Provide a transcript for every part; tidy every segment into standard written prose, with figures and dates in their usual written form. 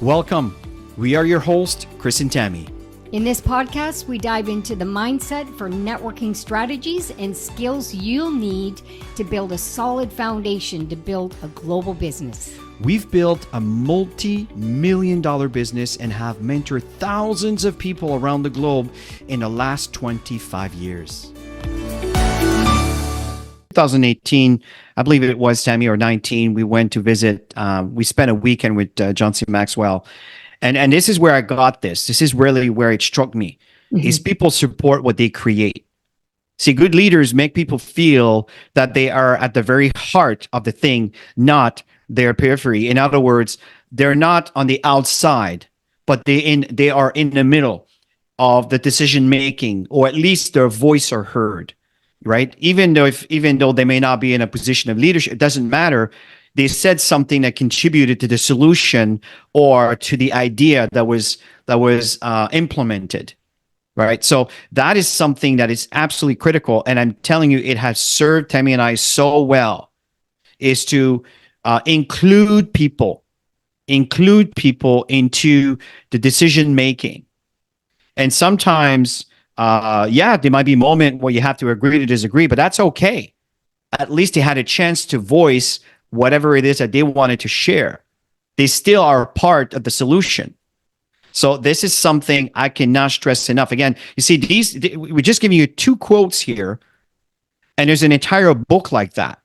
Welcome. We are your hosts, Chris and Tammy. In this podcast, we dive into the mindset for networking strategies and skills you'll need to build a solid foundation to build a global business. We've built a multi-million-dollar business and have mentored thousands of people around the globe in the last 25 years. 2018, I believe it was, Tammy, or 19, we went to visit, we spent a weekend with John C. Maxwell. And this is where I got this. This is really where it struck me, is people support what they create. See, good leaders make people feel that they are at the very heart of the thing, not their periphery. In other words, they're not on the outside, but they are in the middle of the decision making, or at least their voice are heard. Right? Even though they may not be in a position of leadership, it doesn't matter. They said something that contributed to the solution or to the idea that was implemented. Right? So that is something that is absolutely critical. And I'm telling you, it has served Tammy and I so well, is to include people into the decision making. And sometimes there might be a moment where you have to agree to disagree, but that's okay. At least they had a chance to voice whatever it is that they wanted to share. They still are part of the solution. So this is something I cannot stress enough. Again, you see, we're just giving you 2 quotes here, and there's an entire book like that.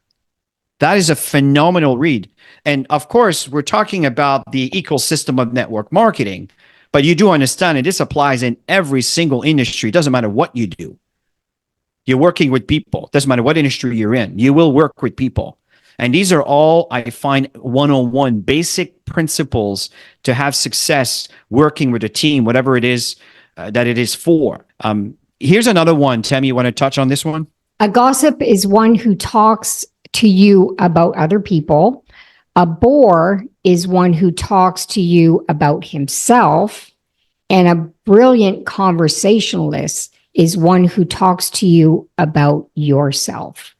That is a phenomenal read. And of course, we're talking about the ecosystem of network marketing. But you do understand, and this applies in every single industry. It doesn't matter what you do. You're working with people. It doesn't matter what industry you're in. You will work with people. And these are all, I find, 101 basic principles to have success working with a team, whatever it is that it is for. Here's another one. Tammy, you want to touch on this one? A gossip is one who talks to you about other people. A bore is one who talks to you about himself, and a brilliant conversationalist is one who talks to you about yourself.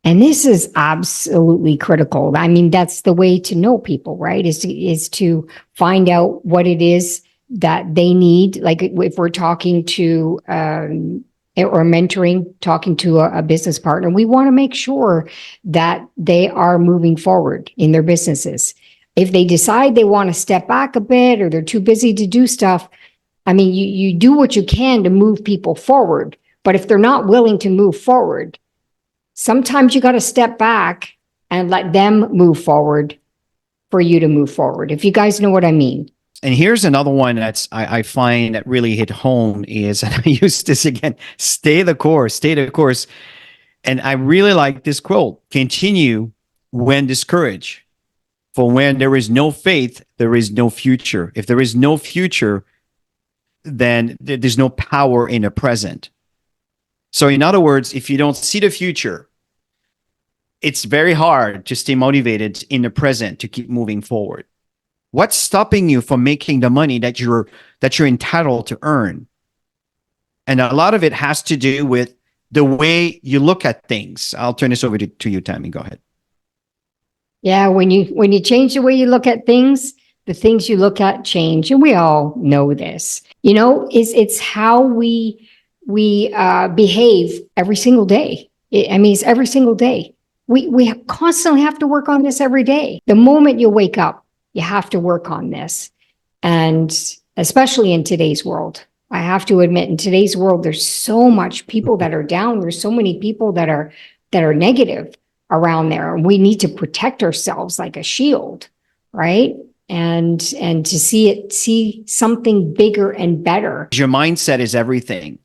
And this is absolutely critical. I mean, that's the way to know people, right? Is to find out what it is that they need. Like if we're talking to or mentoring, talking to a business partner, we want to make sure that they are moving forward in their businesses. If they decide they want to step back a bit or they're too busy to do stuff, I mean, you do what you can to move people forward. But if they're not willing to move forward, sometimes you got to step back and let them move forward for you to move forward. If you guys know what I mean. And here's another one that's I find that really hit home is, and I use this again, stay the course. And I really like this quote: continue when discouraged. For when there is no faith, there is no future. If there is no future, then there's no power in the present. So in other words, if you don't see the future, it's very hard to stay motivated in the present to keep moving forward. What's stopping you from making the money that you're entitled to earn? And a lot of it has to do with the way you look at things. I'll turn this over to you, Tammy. Go ahead. Yeah, when you change the way you look at things, the things you look at change, and we all know this. You know, it's how we behave every single day. It's every single day. We constantly have to work on this every day. The moment you wake up, you have to work on this. And especially in today's world, I have to admit, in today's world, there's so much people that are down. There's so many people that are negative around there. We need to protect ourselves like a shield, right? And to see something bigger and better. Your mindset is everything.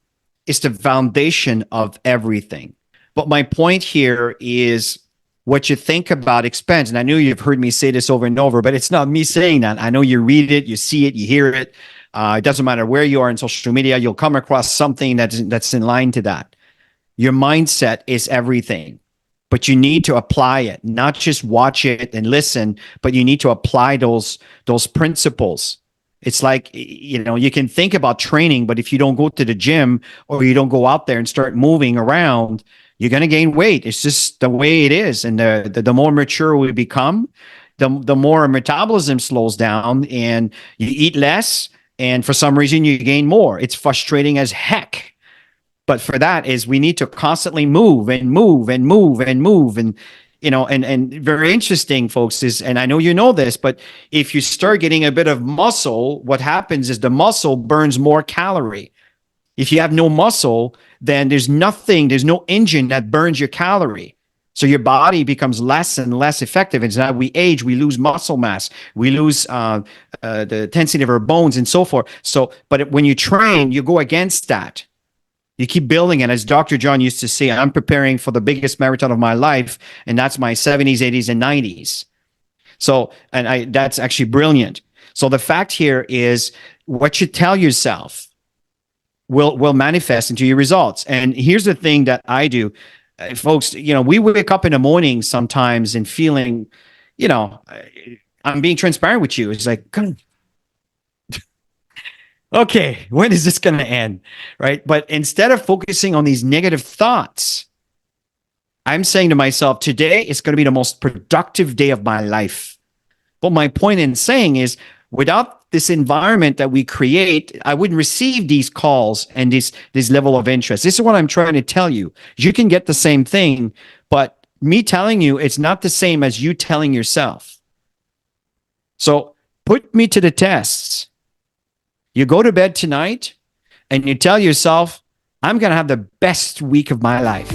It's the foundation of everything. But my point here is, what you think about expands. And I know you've heard me say this over and over, but it's not me saying that. I know you read it, you see it, you hear it. It doesn't matter where you are in social media, you'll come across something that's in line to that. Your mindset is everything, but you need to apply it, not just watch it and listen, but you need to apply those principles. It's like, you can think about training, but if you don't go to the gym or you don't go out there and start moving around, you're going to gain weight. It's just the way it is. And the more mature we become, the more our metabolism slows down and you eat less. And for some reason, you gain more. It's frustrating as heck. But for that is we need to constantly move and move and move and move. And, and very interesting, folks, is, and I know you know this, but if you start getting a bit of muscle, what happens is the muscle burns more calorie. If you have no muscle, then there's no engine that burns your calorie. So your body becomes less and less effective. And as we age, we lose muscle mass, we lose the tensity of our bones and so forth. So, but when you train, you go against that. You keep building it. As Dr. John used to say, I'm preparing for the biggest marathon of my life, and that's my 70s, 80s, and 90s. So, that's actually brilliant. So the fact here is what you tell yourself will manifest into your results. And here's the thing that I do, folks, we wake up in the morning sometimes and feeling, I'm being transparent with you. It's like, okay, when is this going to end? Right. But instead of focusing on these negative thoughts, I'm saying to myself, today is going to be the most productive day of my life. But my point in saying is, without this environment that we create, I wouldn't receive these calls and this level of interest. This is what I'm trying to tell you. You can get the same thing, but me telling you, it's not the same as you telling yourself. So put me to the tests. You go to bed tonight and you tell yourself, I'm going to have the best week of my life.